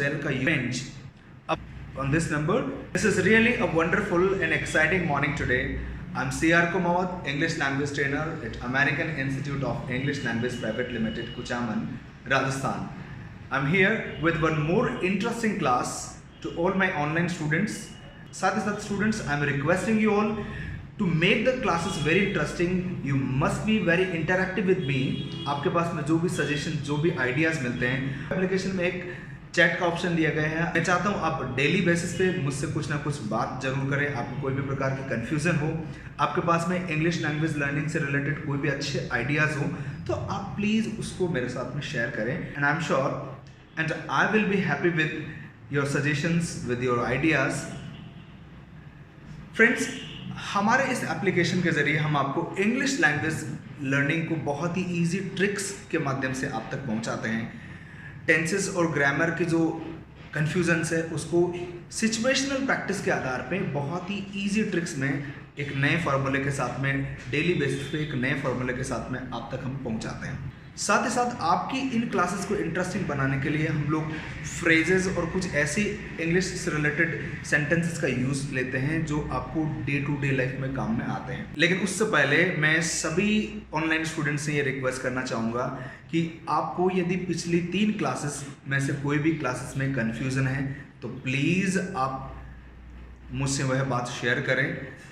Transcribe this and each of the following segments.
Cell का use on this number. This is really a wonderful and exciting morning today. I'm C.R. Kumawat, English language trainer at American Institute of English Language Private Limited, Kuchaman, Rajasthan. I'm here with one more interesting class to all my online students. साथ ही साथ students, I'm requesting you all to make the classes very interesting. You must be very interactive with me. आपके पास में जो भी suggestion, जो भी ideas मिलते हैं, application में एक चैट का ऑप्शन दिया गया है। मैं चाहता हूँ आप डेली बेसिस पे मुझसे कुछ ना कुछ बात जरूर करें। आपको कोई भी प्रकार की कन्फ्यूज़न हो, आपके पास में इंग्लिश लैंग्वेज लर्निंग से रिलेटेड कोई भी अच्छे आइडियाज़ हो, तो आप प्लीज़ उसको मेरे साथ में शेयर करें। And I am sure and I will be happy with your suggestions, with your ideas. Friends, हमारे इस एप्लीकेशन के ज़रिए हम आपको इंग्लिश लैंग्वेज लर्निंग को बहुत ही ईजी ट्रिक्स के माध्यम से आप तक पहुँचाते हैं। टेंसेस और ग्रामर के जो कन्फ्यूजन्स है उसको सिचुएशनल प्रैक्टिस के आधार पे बहुत ही इजी ट्रिक्स में एक नए फार्मूले के साथ में डेली बेसिस पे एक नए फार्मूले के साथ में आप तक हम पहुंचाते हैं। साथ ही साथ आपकी इन क्लासेस को इंटरेस्टिंग बनाने के लिए हम लोग फ्रेजेस और कुछ ऐसी इंग्लिश से रिलेटेड सेंटेंसेस का यूज़ लेते हैं जो आपको डे टू डे लाइफ में काम में आते हैं। लेकिन उससे पहले मैं सभी ऑनलाइन स्टूडेंट्स से ये रिक्वेस्ट करना चाहूँगा कि आपको यदि पिछली 3 क्लासेस में से कोई भी क्लासेस में कन्फ्यूज़न है तो प्लीज़ आप मुझसे वह बात शेयर करें।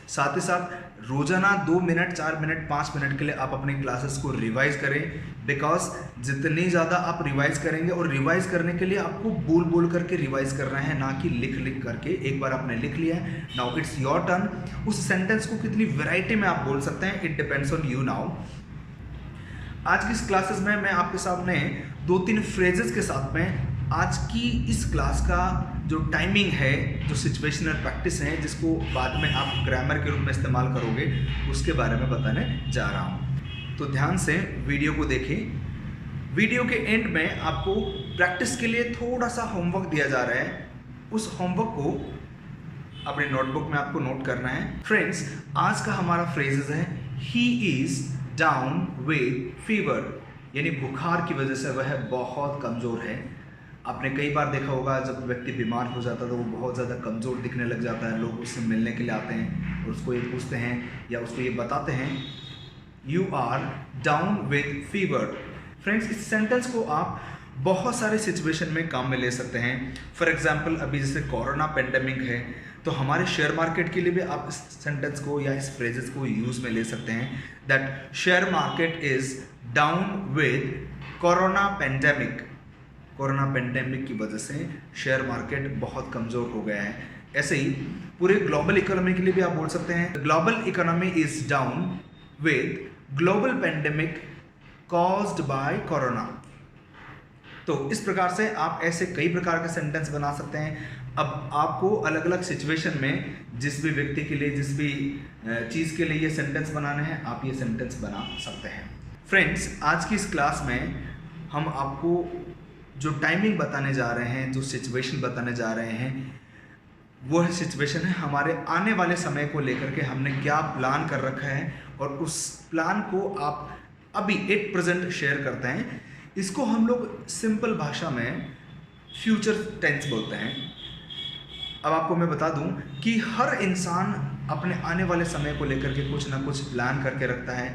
साथ ही साथ रोज़ाना 2 मिनट, 4 मिनट, 5 मिनट के लिए आप अपनी क्लासेस को रिवाइज करें। बिकॉज जितनी ज़्यादा आप रिवाइज करेंगे, और रिवाइज करने के लिए आपको बोल बोल करके रिवाइज करना है, ना कि लिख लिख करके। एक बार आपने लिख लिया है, नाउ इट्स योर टर्न। उस सेंटेंस को कितनी वैरायटी में आप बोल सकते हैं, it depends on you now. आज की इस क्लासेस में मैं आपके सामने 2-3 फ्रेजेस के साथ में आज की इस क्लास का जो टाइमिंग है, जो सिचुएशनल प्रैक्टिस है, जिसको बाद में आप ग्रामर के रूप में इस्तेमाल करोगे, उसके बारे में बताने जा रहा हूँ। तो ध्यान से वीडियो को देखें। वीडियो के एंड में आपको प्रैक्टिस के लिए थोड़ा सा होमवर्क दिया जा रहा है। उस होमवर्क को अपने नोटबुक में आपको नोट करना है। फ्रेंड्स, आज का हमारा फ्रेजेस है he is down with fever, यानी बुखार की वजह से वह बहुत कमज़ोर है। आपने कई बार देखा होगा जब व्यक्ति बीमार हो जाता है तो वो बहुत ज़्यादा कमज़ोर दिखने लग जाता है। लोग उससे मिलने के लिए आते हैं और उसको ये पूछते हैं या उसको ये बताते हैं, you are down with fever. Friends, इस सेंटेंस को आप बहुत सारे सिचुएशन में काम में ले सकते हैं। फॉर एग्जाम्पल, अभी जैसे कोरोना पेंडेमिक है तो हमारे शेयर मार्केट के लिए भी आप इस सेंटेंस को या इस फ्रेजेस को यूज़ में ले सकते हैं। That share market is down with corona pandemic. Corona pandemic की वजह से शेयर मार्केट बहुत कमज़ोर हो गया है। ऐसे ही पूरे ग्लोबल इकोनॉमी के लिए भी आप बोल सकते हैं, global economy is down with global pandemic caused by corona. तो इस प्रकार से आप ऐसे कई प्रकार के सेंटेंस बना सकते हैं। अब आपको अलग अलग सिचुएशन में जिस भी व्यक्ति के लिए, जिस भी चीज़ के लिए ये सेंटेंस बनाने हैं, आप ये सेंटेंस बना सकते हैं। फ्रेंड्स, आज की इस क्लास में हम आपको जो टाइमिंग बताने जा रहे हैं, जो सिचुएशन बताने जा रहे हैं, वो सिचुएशन है हमारे आने वाले समय को लेकर के हमने क्या प्लान कर रखा है और उस प्लान को आप अभी एट प्रेजेंट शेयर करते हैं। इसको हम लोग सिंपल भाषा में फ्यूचर टेंस बोलते हैं। अब आपको मैं बता दूं कि हर इंसान अपने आने वाले समय को लेकर के कुछ ना कुछ प्लान करके रखता है।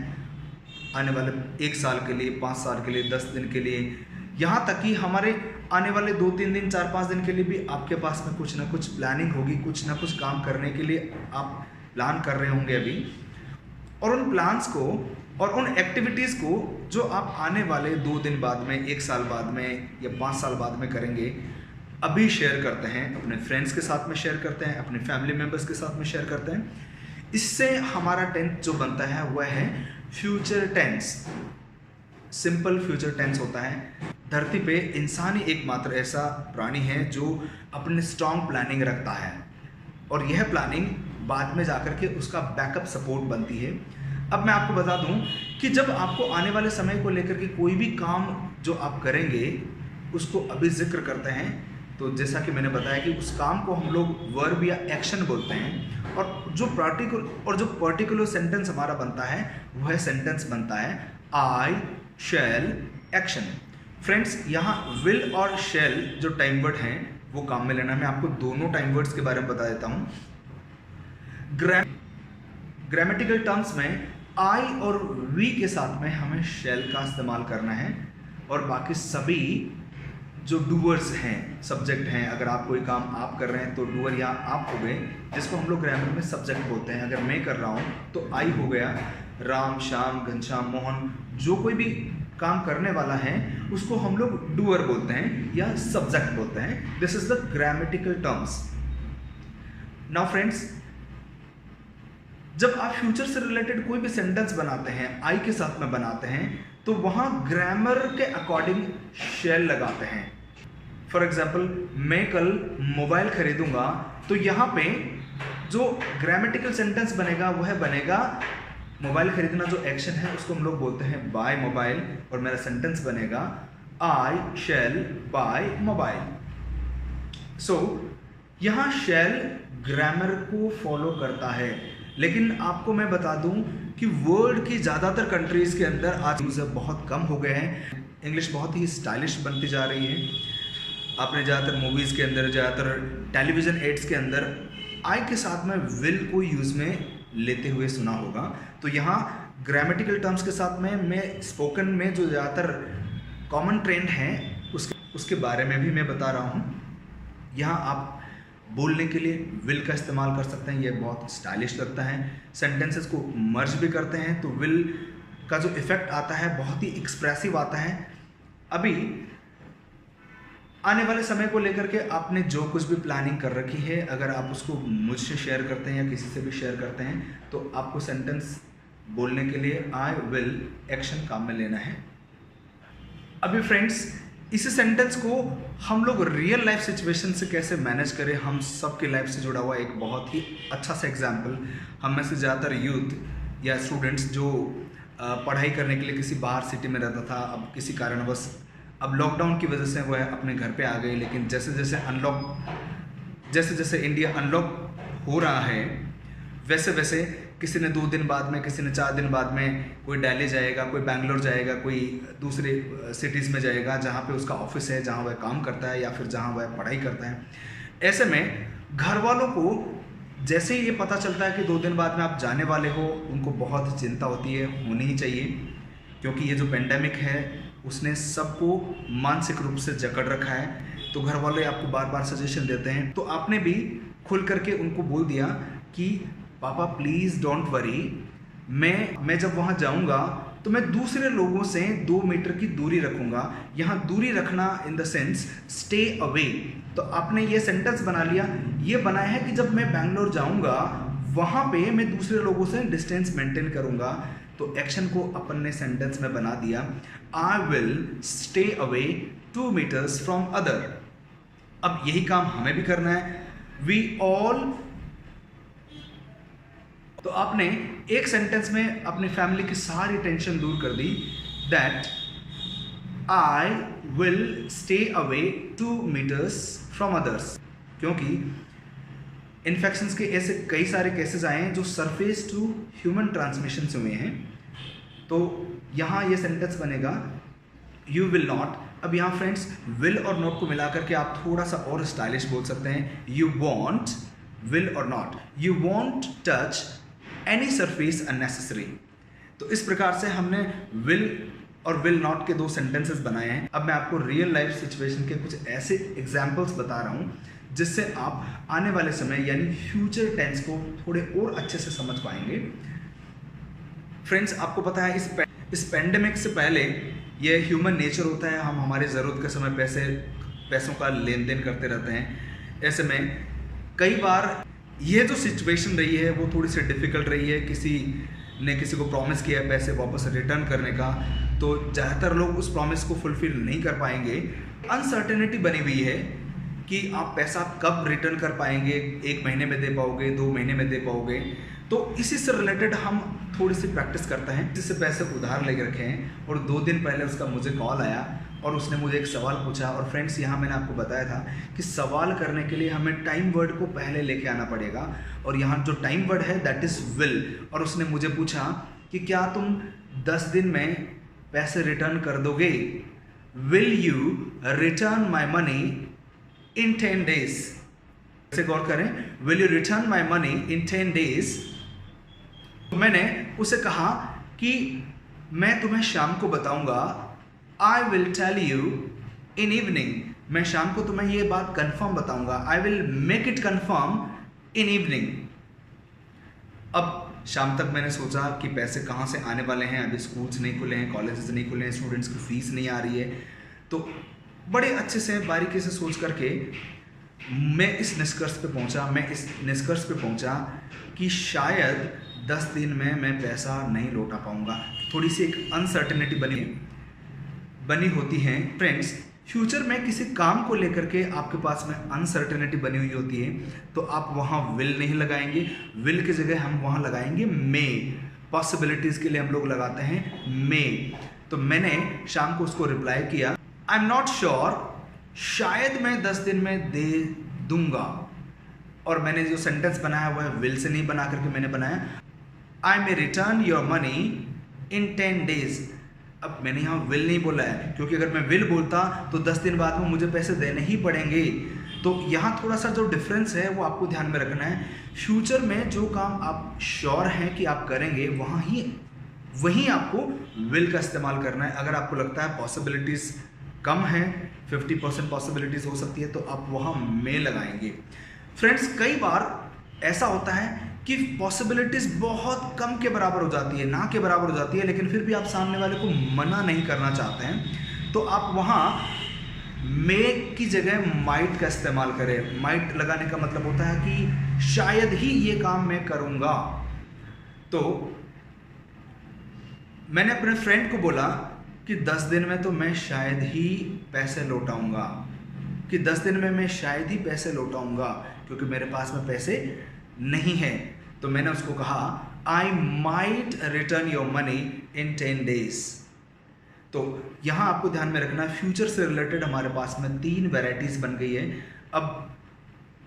आने वाले 1 साल के लिए, 5 साल के लिए, 10 दिन के लिए, यहाँ तक कि हमारे आने वाले 2-3 दिन, 4-5 दिन के लिए भी आपके पास में कुछ ना कुछ प्लानिंग होगी। कुछ ना कुछ काम करने के लिए आप प्लान कर रहे होंगे अभी, और उन प्लान्स को और उन एक्टिविटीज़ को जो आप आने वाले 2 दिन बाद में, 1 साल बाद में या 5 साल बाद में करेंगे, अभी शेयर करते हैं, अपने फ्रेंड्स के साथ में शेयर करते हैं, अपने फैमिली मेम्बर्स के साथ में शेयर करते हैं। इससे हमारा टेंस जो बनता है वह है future tense. Simple future tense होता है। धरती पे इंसान ही एकमात्र ऐसा प्राणी है जो अपने स्ट्रॉन्ग प्लानिंग रखता है, और यह प्लानिंग बाद में जाकर के उसका बैकअप सपोर्ट बनती है। अब मैं आपको बता दूं कि जब आपको आने वाले समय को लेकर के कोई भी काम जो आप करेंगे उसको अभी जिक्र करते हैं, तो जैसा कि मैंने बताया कि उस काम को हम लोग वर्ब या एक्शन बोलते हैं, और जो पर्टिकुलर सेंटेंस हमारा बनता है वह सेंटेंस बनता है आई शैल एक्शन। फ्रेंड्स, यहाँ विल और शैल जो टाइम वर्ड हैं वो काम में लेना है। मैं आपको दोनों टाइम वर्ड्स के बारे में बता देता हूँ। ग्रामेटिकल टर्म्स में आई और वी के साथ में हमें शैल का इस्तेमाल करना है, और बाकी सभी जो डूअर्स हैं, सब्जेक्ट हैं, अगर आप कोई काम आप कर रहे हैं तो डूअर यहाँ आप हो गए, जिसको हम लोग ग्रामर में सब्जेक्ट बोलते हैं। अगर मैं कर रहा हूँ तो आई हो गया, राम, श्याम, घनश्याम, मोहन, जो कोई भी काम करने वाला है उसको हम लोग डूअर बोलते हैं या सब्जेक्ट बोलते हैं। This is the grammatical terms. Now friends, जब आप फ्यूचर से रिलेटेड कोई भी सेंटेंस बनाते हैं, आई के साथ में बनाते हैं, तो वहां ग्रामर के अकॉर्डिंग शैल लगाते हैं। फॉर एग्जाम्पल, मैं कल मोबाइल खरीदूंगा, तो यहाँ पे जो ग्रामेटिकल सेंटेंस बनेगा वह बनेगा, मोबाइल खरीदना जो एक्शन है उसको हम लोग बोलते हैं बाय मोबाइल, और मेरा सेंटेंस बनेगा आई शैल बाय मोबाइल। सो यहाँ शैल ग्रामर को फॉलो करता है, लेकिन आपको मैं बता दूं कि वर्ल्ड की ज़्यादातर कंट्रीज़ के अंदर आज यूज़र बहुत कम हो गए हैं। इंग्लिश बहुत ही स्टाइलिश बनती जा रही है। आपने ज़्यादातर मूवीज़ के अंदर, ज़्यादातर टेलीविज़न एड्स के अंदर आई के साथ में विल को यूज़ में लेते हुए सुना होगा। तो यहाँ ग्रामेटिकल टर्म्स के साथ में मैं स्पोकन में जो ज़्यादातर कॉमन ट्रेंड है उसके बारे में भी मैं बता रहा हूँ। यहाँ आप बोलने के लिए विल का इस्तेमाल कर सकते हैं, ये बहुत स्टाइलिश लगता है। सेंटेंसेस को मर्ज भी करते हैं तो विल का जो इफेक्ट आता है बहुत ही एक्सप्रेसिव आता है। अभी आने वाले समय को लेकर के आपने जो कुछ भी प्लानिंग कर रखी है, अगर आप उसको मुझसे शेयर करते हैं या किसी से भी शेयर करते हैं, तो आपको सेंटेंस बोलने के लिए आई विल एक्शन काम में लेना है। अभी फ्रेंड्स, इसी सेंटेंस को हम लोग रियल लाइफ सिचुएशन से कैसे मैनेज करें, हम सबके लाइफ से जुड़ा हुआ एक बहुत ही अच्छा सा एग्जाम्पल। हम में से ज़्यादातर यूथ या स्टूडेंट्स जो पढ़ाई करने के लिए किसी बाहर सिटी में रहता था, अब किसी कारणवश अब लॉकडाउन की वजह से वह अपने घर पे आ गए, लेकिन जैसे जैसे इंडिया अनलॉक हो रहा है, वैसे वैसे किसी ने 2 दिन बाद में, किसी ने 4 दिन बाद में, कोई दिल्ली जाएगा, कोई बैंगलोर जाएगा, कोई दूसरे सिटीज़ में जाएगा जहाँ पे उसका ऑफिस है, जहाँ वह काम करता है या फिर जहाँ वह पढ़ाई करता है। ऐसे में घर वालों को जैसे ही ये पता चलता है कि 2 दिन बाद में आप जाने वाले हो, उनको बहुत चिंता होती है, होनी ही चाहिए, क्योंकि ये जो पेंडेमिक है उसने सबको मानसिक रूप से जकड़ रखा है। तो घर वाले आपको बार बार सजेशन देते हैं, तो आपने भी खुल करके उनको बोल दिया कि पापा प्लीज़ डोंट वरी, मैं जब वहाँ जाऊँगा तो मैं दूसरे लोगों से 2 मीटर की दूरी रखूँगा। यहाँ दूरी रखना in the sense stay away. तो आपने ये सेंटेंस बना लिया, ये बनाया है कि जब मैं बैंगलोर जाऊँगा वहाँ पे मैं दूसरे लोगों से डिस्टेंस मेंटेन करूँगा। तो एक्शन को अपन ने सेंटेंस में बना दिया, I will stay away 2 metres from other. अब यही काम हमें भी करना है, वी ऑल। तो आपने एक सेंटेंस में अपनी फैमिली की सारी टेंशन दूर कर दी, that I will stay away 2 metres from others. क्योंकि इन्फेक्शंस के ऐसे कई सारे केसेस आए हैं जो सरफेस टू ह्यूमन ट्रांसमिशन से हुए हैं। तो यहाँ ये सेंटेंस बनेगा यू विल नॉट। अब यहाँ फ्रेंड्स, विल और नॉट को मिलाकर के आप थोड़ा सा और स्टाइलिश बोल सकते हैं, यू वॉन्ट, विल और not, you want touch any surface unnecessary. तो इस प्रकार से हमने विल और विल नॉट के 2 सेंटेंसेस बनाए हैं। अब मैं आपको रियल लाइफ सिचुएशन के कुछ ऐसे एग्जाम्पल्स बता रहा हूँ जिससे आप आने वाले समय यानी फ्यूचर टेंस को थोड़े और अच्छे से समझ पाएंगे। फ्रेंड्स, आपको पता है इस पेंडेमिक से पहले ये ह्यूमन नेचर होता है, हम हमारी ज़रूरत के समय पैसों का लेन देन करते रहते हैं। ऐसे में कई बार ये जो सिचुएशन रही है वो थोड़ी सी डिफ़िकल्ट रही है। किसी ने किसी को प्रॉमिस किया है पैसे वापस रिटर्न करने का, तो ज़्यादातर लोग उस प्रॉमिस को फुलफिल नहीं कर पाएंगे। अनसर्टेनिटी बनी हुई है कि आप पैसा कब रिटर्न कर पाएंगे, 1 महीने में दे पाओगे, 2 महीने में दे पाओगे। तो इसी से रिलेटेड हम थोड़ी सी प्रैक्टिस करते हैं। जिससे पैसे उधार लेके रखे हैं और 2 दिन पहले उसका मुझे कॉल आया और उसने मुझे एक सवाल पूछा। और फ्रेंड्स, यहाँ मैंने आपको बताया था कि सवाल करने के लिए हमें टाइम वर्ड को पहले लेके आना पड़ेगा, और यहाँ जो टाइम वर्ड है दैट इज़ विल। और उसने मुझे पूछा कि क्या तुम 10 दिन में पैसे रिटर्न कर दोगे। Will you return my money in 10 days। ऐसे गौर करें, will you return my money in 10 days। तो मैंने उसे कहा कि मैं तुम्हें शाम को बताऊंगा, I will tell you in evening. मैं शाम को तुम्हें ये बात कंफर्म बताऊंगा, I will make it confirm in evening. अब शाम तक मैंने सोचा कि पैसे कहाँ से आने वाले हैं, अभी स्कूल्स नहीं खुले हैं, कॉलेजेस नहीं खुले हैं, स्टूडेंट्स की फीस नहीं आ रही है। तो बड़े अच्छे से बारीकी से सोच करके मैं इस निष्कर्ष पे पहुंचा कि शायद 10 दिन में मैं पैसा नहीं लौटा पाऊंगा। थोड़ी सी एक अनसर्टेनिटी बनी होती है फ्रेंड्स। फ्यूचर में किसी काम को लेकर के आपके पास में अनसर्टेनिटी बनी हुई होती है, तो आप वहाँ विल नहीं लगाएंगे, विल की जगह हम वहाँ लगाएंगे मे। पॉसिबिलिटीज़ के लिए हम लोग लगाते हैं मे। तो मैंने शाम को उसको रिप्लाई किया, आई एम नॉट श्योर, शायद मैं 10 दिन में दे दूंगा। और मैंने जो सेंटेंस बनाया हुआ है विल से नहीं बना करके मैंने बनाया, I may return your money in 10 days। अब मैंने यहाँ विल नहीं बोला है, क्योंकि अगर मैं विल बोलता तो 10 दिन बाद में मुझे पैसे देने ही पड़ेंगे। तो यहाँ थोड़ा सा जो डिफरेंस है वो आपको ध्यान में रखना है। फ्यूचर में जो काम आप श्योर हैं कि आप करेंगे वहीं आपको विल का इस्तेमाल करना है। अगर आपको लगता है पॉसिबिलिटीज़ कम है, 50% पॉसिबिलिटीज़ हो सकती है, तो आप वहाँ में लगाएंगे। फ्रेंड्स, कई बार ऐसा होता है कि पॉसिबिलिटीज़ बहुत कम के बराबर हो जाती है, ना के बराबर हो जाती है, लेकिन फिर भी आप सामने वाले को मना नहीं करना चाहते हैं, तो आप वहाँ मे की जगह माइट का इस्तेमाल करें। माइट लगाने का मतलब होता है कि शायद ही ये काम मैं करूँगा। तो मैंने अपने फ्रेंड को बोला कि 10 दिन में तो मैं शायद ही पैसे लौटाऊंगा, कि 10 दिन में मैं शायद ही पैसे लौटाऊंगा, क्योंकि मेरे पास में पैसे नहीं है। तो मैंने उसको कहा, I might return your money in 10 days। तो यहाँ आपको ध्यान में रखना, फ्यूचर से रिलेटेड हमारे पास में 3 वैरायटीज़ बन गई है। अब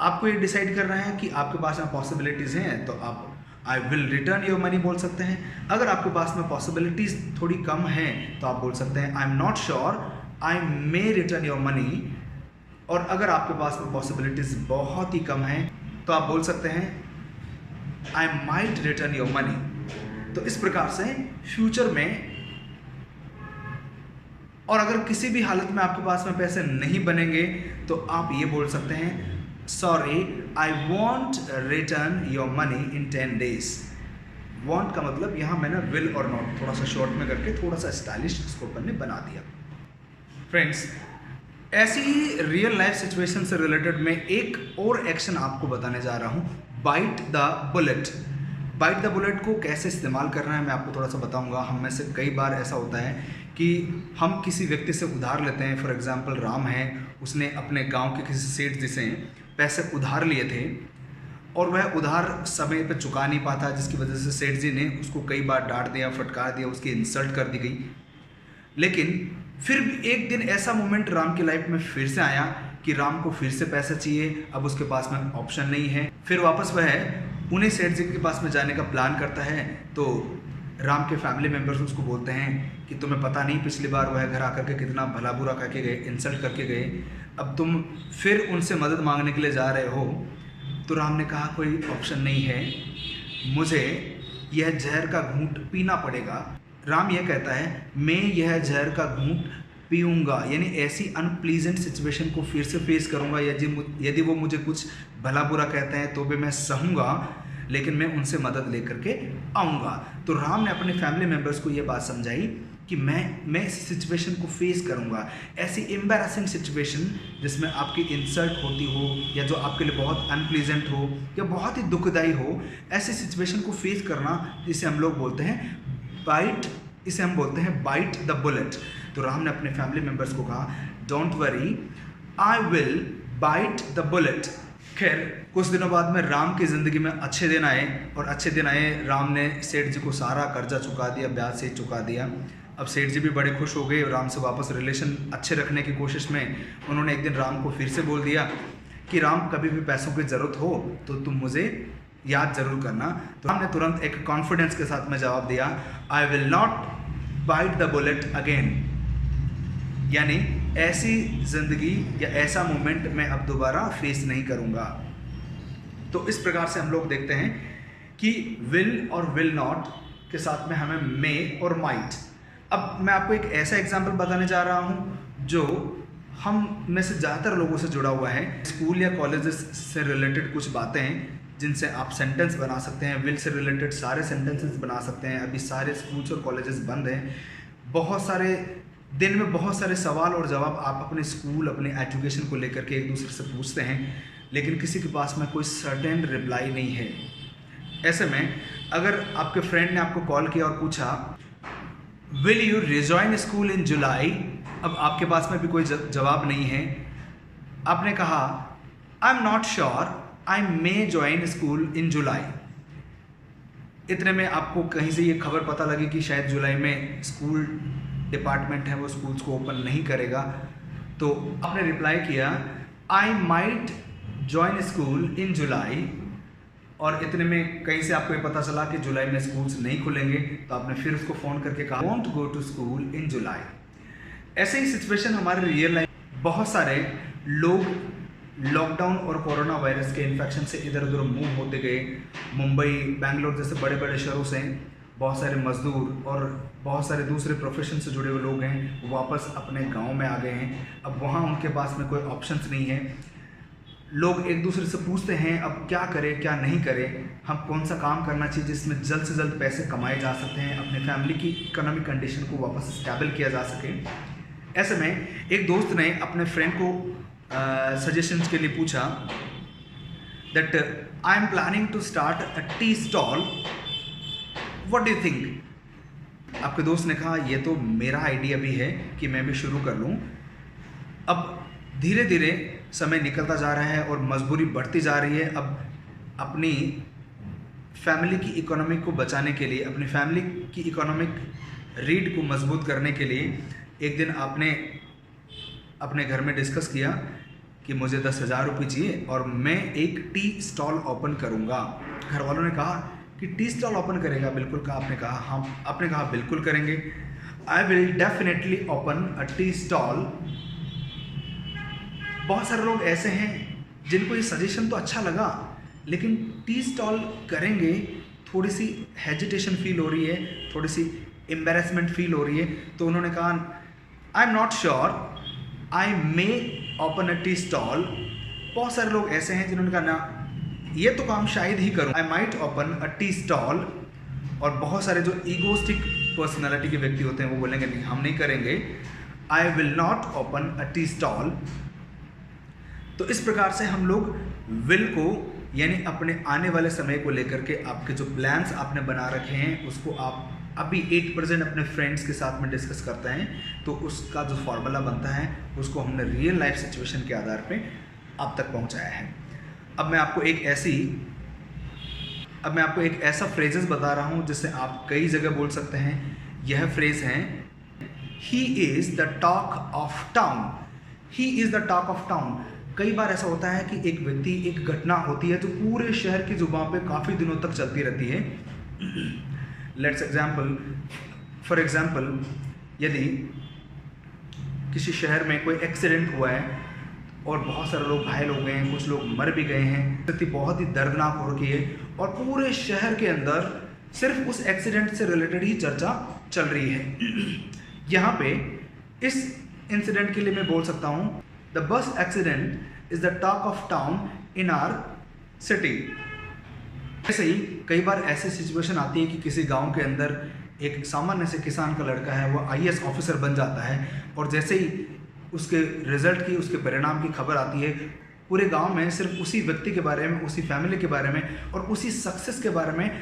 आपको ये डिसाइड करना है कि आपके पास में पॉसिबिलिटीज़ हैं, तो आप I will return your money बोल सकते हैं। अगर आपके पास में पॉसिबिलिटीज़ थोड़ी कम हैं तो आप बोल सकते हैं, आई am not sure, I may return your money. और अगर आपके पास में पॉसिबिलिटीज़ बहुत ही कम हैं तो आप बोल सकते हैं, I might return your money. तो इस प्रकार से फ्यूचर में, और अगर किसी भी हालत में आपके पास में पैसे नहीं बनेंगे तो आप ये बोल सकते हैं, sorry, I want return your money in 10 days। Want का मतलब यहाँ मैंने विल और नॉट थोड़ा सा शॉर्ट में करके थोड़ा सा स्टाइलिश इसको अपन ने बना दिया। फ्रेंड्स, ऐसी ही रियल लाइफ सिचुएशन से रिलेटेड मैं एक और एक्शन आपको बताने जा रहा हूँ, bite the bullet. Bite the bullet को कैसे इस्तेमाल करना है मैं आपको थोड़ा सा बताऊंगा। हम में से कई बार ऐसा होता है कि हम किसी व्यक्ति से उधार लेते हैं। फॉर एग्जांपल, राम है, उसने अपने गांव के किसी सेठ जी से पैसे उधार लिए थे और वह उधार समय पर चुका नहीं पाता, जिसकी वजह से सेठ जी ने उसको कई बार डांट दिया, फटकार दिया, उसकी इंसल्ट कर दी गई। लेकिन फिर भी एक दिन ऐसा मोमेंट राम की लाइफ में फिर से आया कि राम को फिर से पैसा चाहिए। अब उसके पास में ऑप्शन नहीं है। फिर वापस वह उन्हीं सेठ जी के पास में जाने का प्लान करता है। तो राम के फैमिली मेम्बर्स उसको बोलते हैं कि तुम्हें पता नहीं पिछली बार वह घर आकर के कितना भला बुरा करके गए, इंसल्ट करके गए, अब तुम फिर उनसे मदद मांगने के लिए जा रहे हो। तो राम ने कहा, कोई ऑप्शन नहीं है, मुझे यह जहर का घूंट पीना पड़ेगा। राम यह कहता है, मैं यह जहर का घूंट पीऊँगा, यानी ऐसी अनप्लीजेंट सिचुएशन को फिर से फेस करूँगा। यदि वो मुझे कुछ भला बुरा कहते हैं तो भी मैं सहूँगा, लेकिन मैं उनसे मदद लेकर के आऊँगा। तो राम ने अपने फैमिली मेम्बर्स को ये बात समझाई कि मैं इस सिचुएशन को फेस करूँगा। ऐसी एम्बैरेसिंग सिचुएशन जिसमें आपकी इंसल्ट होती हो या जो आपके लिए बहुत अनप्लीजेंट हो या बहुत ही दुखदायी हो, ऐसी सिचुएशन को फेस करना, जिसे हम लोग बोलते हैं बाइट, इसे हम बोलते हैं बाइट द बुलेट। तो राम ने अपने फैमिली मेम्बर्स को कहा, don't worry, I will bite the bullet. खैर, कुछ दिनों बाद में राम की ज़िंदगी में अच्छे दिन आए, और अच्छे दिन आए, राम ने सेठ जी को सारा कर्जा चुका दिया, ब्याज से चुका दिया। अब सेठ जी भी बड़े खुश हो गए। राम से वापस रिलेशन अच्छे रखने की कोशिश में उन्होंने एक दिन राम को फिर से बोल दिया कि राम, कभी भी पैसों की ज़रूरत हो तो तुम मुझे याद ज़रूर करना। तो राम ने तुरंत एक कॉन्फिडेंस के साथ में जवाब दिया, I will not bite the bullet again. यानी ऐसी ज़िंदगी या ऐसा मोमेंट मैं अब दोबारा फेस नहीं करूँगा। तो इस प्रकार से हम लोग देखते हैं कि विल और विल नॉट के साथ में हमें मे और माइट। अब मैं आपको एक ऐसा एग्जाम्पल बताने जा रहा हूँ जो हम में से ज़्यादातर लोगों से जुड़ा हुआ है। स्कूल या कॉलेजेस से रिलेटेड कुछ बातें हैं जिनसे आप सेंटेंस बना सकते हैं। विल से रिलेटेड सारे सेंटेंसेस बना सकते हैं। अभी सारे स्कूल्स और कॉलेजेस बंद हैं। बहुत सारे दिन में बहुत सारे सवाल और जवाब आप अपने स्कूल, अपने एजुकेशन को लेकर के एक दूसरे से पूछते हैं, लेकिन किसी के पास में कोई सर्टेन रिप्लाई नहीं है। ऐसे में अगर आपके फ्रेंड ने आपको कॉल किया और पूछा will you rejoin school in July, अब आपके पास में भी कोई जवाब नहीं है। आपने कहा I am not sure, I may join school in July. इतने में आपको कहीं से ये खबर पता लगी कि शायद जुलाई में स्कूल डिपार्टमेंट है वो स्कूल्स को ओपन नहीं करेगा, तो आपने रिप्लाई किया I might join school in July. और इतने में कहीं से आपको ये पता चला कि जुलाई में स्कूल्स नहीं खुलेंगे, तो आपने फिर उसको फ़ोन करके कहा won't go to school in July. ऐसे ही सिचुएशन हमारे रियल लाइफ, बहुत सारे लोग लॉकडाउन और कोरोना वायरस के इन्फेक्शन से इधर उधर मूव होते गए। मुंबई, बेंगलोर जैसे बड़े बड़े शहरों से बहुत सारे मजदूर और बहुत सारे दूसरे प्रोफेशन से जुड़े हुए लोग हैं, वो वापस अपने गांव में आ गए हैं। अब वहाँ उनके पास में कोई ऑप्शंस नहीं है। लोग एक दूसरे से पूछते हैं अब क्या करें क्या नहीं करें, हम कौन सा काम करना चाहिए जिसमें जल्द से जल्द पैसे कमाए जा सकते हैं, अपने फैमिली की इकोनॉमिक कंडीशन को वापस स्टेबल किया जा सके। ऐसे में एक दोस्त ने अपने फ्रेंड को सजेशंस के लिए पूछा that I am planning to start a tea stall, what do you think. आपके दोस्त ने कहा ये तो मेरा आइडिया भी है कि मैं भी शुरू कर लूँ। अब धीरे धीरे समय निकलता जा रहा है और मजबूरी बढ़ती जा रही है। अब अपनी फैमिली की इकोनॉमिक को बचाने के लिए, अपनी फैमिली की इकोनॉमिक रीढ़ को मजबूत करने के लिए एक दिन आपने अपने घर में डिस्कस किया कि मुझे 10,000 रुपये चाहिए और मैं एक टी स्टॉल ओपन करूँगा। घर वालों ने कहा कि टी स्टॉल ओपन करेगा? बिल्कुल कहा। आपने कहा हाँ। आपने कहा बिल्कुल करेंगे, आई will definitely open a tea stall. बहुत सारे लोग ऐसे हैं जिनको ये सजेशन तो अच्छा लगा, लेकिन टी स्टॉल करेंगे थोड़ी सी हेजिटेशन फील हो रही है, थोड़ी सी एम्बेरसमेंट फील हो रही है। तो उन्होंने कहा I am not sure, I may open a tea stall. बहुत सारे लोग ऐसे हैं जिन्होंने कहा ना ये तो काम शायद ही करूँ, I might open a tea stall. और बहुत सारे जो ईगोस्टिक पर्सनालिटी के व्यक्ति होते हैं वो बोलेंगे नहीं हम नहीं करेंगे, आई will not open a tea stall. तो इस प्रकार से हम लोग विल को यानी अपने आने वाले समय को लेकर के आपके जो प्लान्स आपने बना रखे हैं उसको आप अभी 8% अपने फ्रेंड्स के साथ में डिस्कस करते हैं, तो उसका जो फॉर्मूला बनता है उसको हमने रियल लाइफ सिचुएशन के आधार पे आप तक पहुंचाया है। अब मैं आपको एक ऐसा फ्रेजेस बता रहा हूं जिससे आप कई जगह बोल सकते हैं। यह फ्रेज है he is the talk of town. He is the talk of town. कई बार ऐसा होता है कि एक व्यक्ति, एक घटना होती है जो पूरे शहर की जुबान पे काफ़ी दिनों तक चलती रहती है। फॉर एग्जाम्पल यदि किसी शहर में कोई एक्सीडेंट हुआ है और बहुत सारे लोग घायल हो गए हैं, कुछ लोग मर भी गए हैं, स्थिति बहुत ही दर्दनाक हो रही है और पूरे शहर के अंदर सिर्फ उस एक्सीडेंट से रिलेटेड ही चर्चा चल रही है। यहाँ पे इस इंसिडेंट के लिए मैं बोल सकता हूँ the bus accident is the talk of town in our city. ऐसे ही कई बार ऐसी सिचुएशन आती है कि किसी गांव के अंदर एक सामान्य से किसान का लड़का है, वो IAS ऑफिसर बन जाता है और जैसे ही उसके रिजल्ट की, उसके परिणाम की खबर आती है, पूरे गांव में सिर्फ उसी व्यक्ति के बारे में, उसी फैमिली के बारे में और उसी सक्सेस के बारे में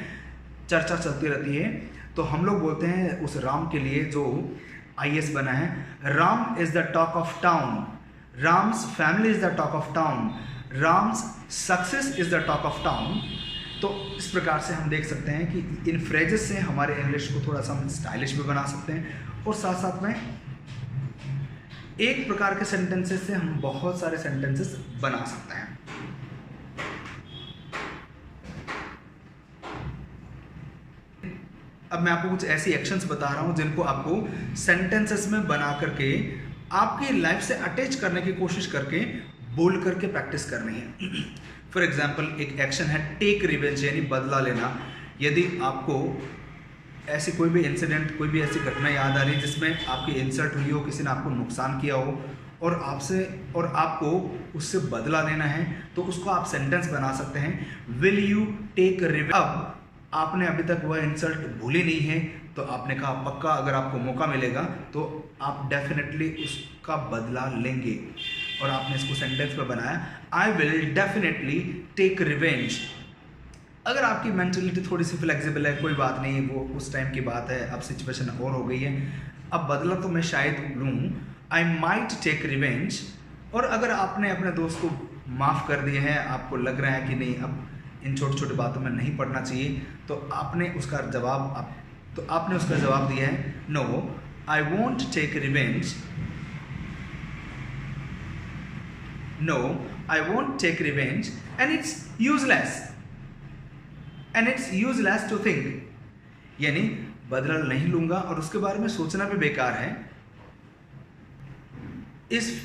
चर्चा चलती रहती है। तो हम लोग बोलते हैं उस राम के लिए जो IAS बना है, Ram is the talk of town, Ram's family is the talk of town, Ram's success is the talk of town. तो इस प्रकार से हम देख सकते हैं कि इन फ्रेजेस से हमारे इंग्लिश को थोड़ा सा हम स्टाइलिश भी बना सकते हैं और साथ साथ में एक प्रकार के सेंटेंसेस से हम बहुत सारे सेंटेंसेस बना सकते हैं। अब मैं आपको कुछ ऐसी एक्शंस बता रहा हूं जिनको आपको सेंटेंसेस में बना करके आपकी लाइफ से अटैच करने की कोशिश करके बोल करके प्रैक्टिस करनी है। फॉर एग्जाम्पल एक एक्शन है टेक रिवेंज यानी बदला लेना। यदि आपको ऐसी कोई भी इंसिडेंट, कोई भी ऐसी घटना याद आ रही है जिसमें आपकी इंसल्ट हुई हो, किसी ने आपको नुकसान किया हो और आपको उससे बदला लेना है, तो उसको आप सेंटेंस बना सकते हैं विल यू टेक रिवेंज। अब आपने अभी तक वह इंसल्ट भूली नहीं है, तो आपने कहा पक्का अगर आपको मौका मिलेगा तो आप डेफिनेटली उसका बदला लेंगे, और आपने इसको सेंटेंस में बनाया I will definitely take revenge. अगर आपकी मेंटलिटी थोड़ी सी फ्लेक्सिबल है, कोई बात नहीं, वो उस टाइम की बात है, अब सिचुएशन और हो गई है, अब बदला तो मैं शायद लूँ, आई माइट टेक रिवेंज। और अगर आपने अपने दोस्त को माफ़ कर दिया है, आपको लग रहा है कि नहीं अब इन छोटी छोटी बातों में नहीं पड़ना चाहिए, तो आपने उसका जवाब दिया है no I won't take revenge, no I won't take revenge and it's useless to think, यानी बदला नहीं लूंगा और उसके बारे में सोचना भी बेकार है। इस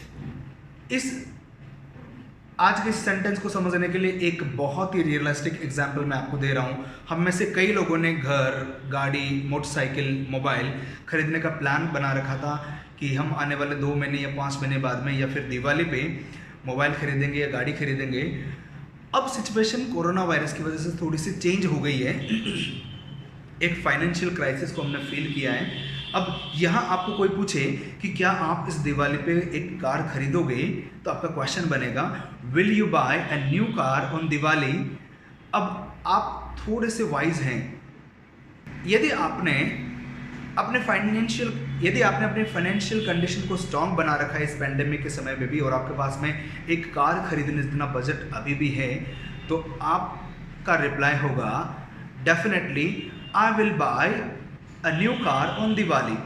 आज के सेंटेंस को समझने के लिए एक बहुत ही रियलिस्टिक एग्जांपल मैं आपको दे रहा हूँ। हम में से कई लोगों ने घर, गाड़ी, मोटरसाइकिल, मोबाइल खरीदने का प्लान बना रखा था कि हम आने वाले 2 महीने या 5 महीने बाद में या फिर दिवाली पे मोबाइल खरीदेंगे या गाड़ी खरीदेंगे। अब सिचुएशन कोरोना वायरस की वजह से थोड़ी सी चेंज हो गई है। एक फाइनेंशियल क्राइसिस को हमने फील किया है। अब यहाँ आपको कोई पूछे कि क्या आप इस दिवाली पे एक कार खरीदोगे, तो आपका क्वेश्चन बनेगा will you buy a new car on Diwali. अब आप थोड़े से वाइज हैं। यदि आपने अपने फाइनेंशियल कंडीशन को स्ट्रॉन्ग बना रखा है इस पेंडेमिक के समय में भी, और आपके पास में एक कार खरीदने जितना बजट अभी भी है, तो आपका रिप्लाई होगा definitely I will buy a new car on Diwali.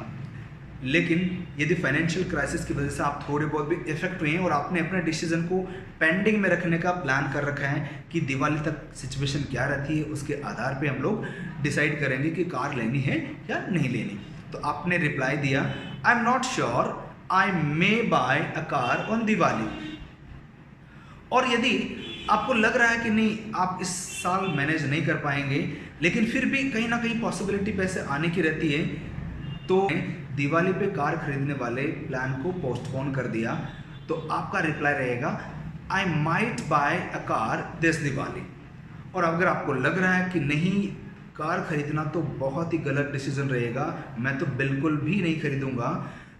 लेकिन यदि फाइनेंशियल क्राइसिस की वजह से आप थोड़े बहुत भी इफेक्ट हुए हैं और आपने अपने डिसीजन को पेंडिंग में रखने का प्लान कर रखा है कि दिवाली तक सिचुएशन क्या रहती है, उसके आधार पे हम लोग डिसाइड करेंगे कि कार लेनी है या नहीं लेनी, तो आपने रिप्लाई दिया I am not sure I may buy a car on Diwali. और यदि आपको लग रहा है कि नहीं आप इस साल मैनेज नहीं कर पाएंगे, लेकिन फिर भी कहीं ना कहीं पॉसिबिलिटी पैसे आने की रहती है, तो दिवाली पे कार खरीदने वाले प्लान को पोस्टपोन कर दिया, तो आपका रिप्लाई रहेगा I might buy a car this Diwali. और अगर आपको लग रहा है कि नहीं कार खरीदना तो बहुत ही गलत डिसीजन रहेगा, मैं तो बिल्कुल भी नहीं खरीदूंगा,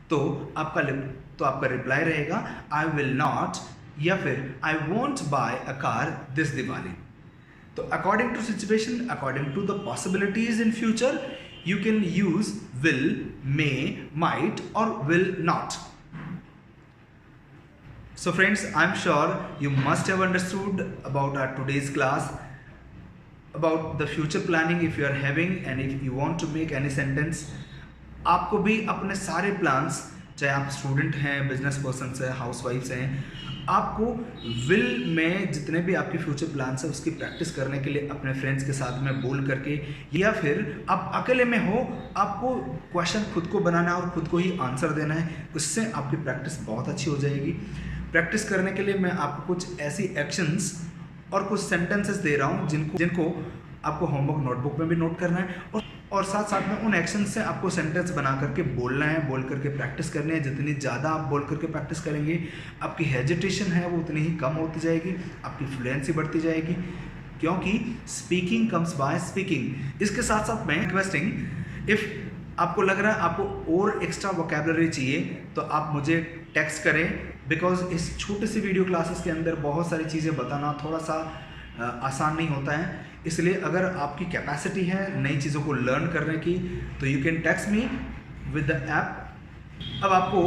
तो आपका रिप्लाई रहेगा आई विल नॉट या फिर I won't buy a car this Diwali. तो according to situation, according to the possibilities in future, you can use will, may, might or will not. So friends, I'm sure you must have understood about our today's class, about the future planning if you are having, and if you want to make any sentence, आपको भी अपने सारे plans, चाहे आप student हैं, business person हैं, हाउसवाइफ्स हैं, आपको विल में जितने भी आपके फ्यूचर प्लान्स हैं उसकी प्रैक्टिस करने के लिए अपने फ्रेंड्स के साथ में बोल करके, या फिर आप अकेले में हो, आपको क्वेश्चन खुद को बनाना है और खुद को ही आंसर देना है, उससे आपकी प्रैक्टिस बहुत अच्छी हो जाएगी। प्रैक्टिस करने के लिए मैं आपको कुछ ऐसी एक्शंस और कुछ सेंटेंसेस दे रहा हूँ जिनको आपको होमवर्क नोटबुक में भी नोट करना है, और साथ साथ में उन एक्शन से आपको सेंटेंस बना करके बोलना है, बोल करके प्रैक्टिस करनी है। जितनी ज़्यादा आप बोल करके प्रैक्टिस करेंगे, आपकी हेजिटेशन है वो उतनी ही कम होती जाएगी, आपकी फ्लुएंसी बढ़ती जाएगी, क्योंकि स्पीकिंग कम्स बाय स्पीकिंग। इसके साथ साथ मैं रिक्वेस्टिंग, इफ़ आपको लग रहा है आपको और एक्स्ट्रा वोकैबुलरी चाहिए, तो आप मुझे टेक्स्ट करें, बिकॉज इस छोटी सी वीडियो क्लासेस के अंदर बहुत सारी चीज़ें बताना थोड़ा सा आसान नहीं होता है। इसलिए अगर आपकी कैपेसिटी है नई चीज़ों को लर्न करने की, तो you can text me with the app. अब आपको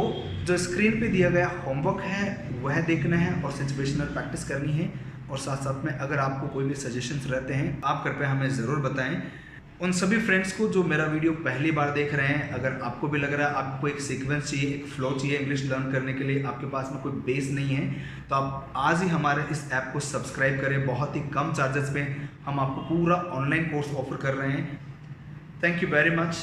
जो स्क्रीन पे दिया गया होमवर्क है वह देखना है और सिचुएशनल प्रैक्टिस करनी है, और साथ साथ में अगर आपको कोई भी सजेशंस रहते हैं आप कृपया हमें ज़रूर बताएं। उन सभी फ्रेंड्स को जो मेरा वीडियो पहली बार देख रहे हैं, अगर आपको भी लग रहा है आपको एक सीक्वेंस चाहिए, एक फ्लो चाहिए इंग्लिश लर्न करने के लिए, आपके पास में कोई बेस नहीं है, तो आप आज ही हमारे इस ऐप को सब्सक्राइब करें। बहुत ही कम चार्जेस पे हम आपको पूरा ऑनलाइन कोर्स ऑफर कर रहे हैं। Thank you very much.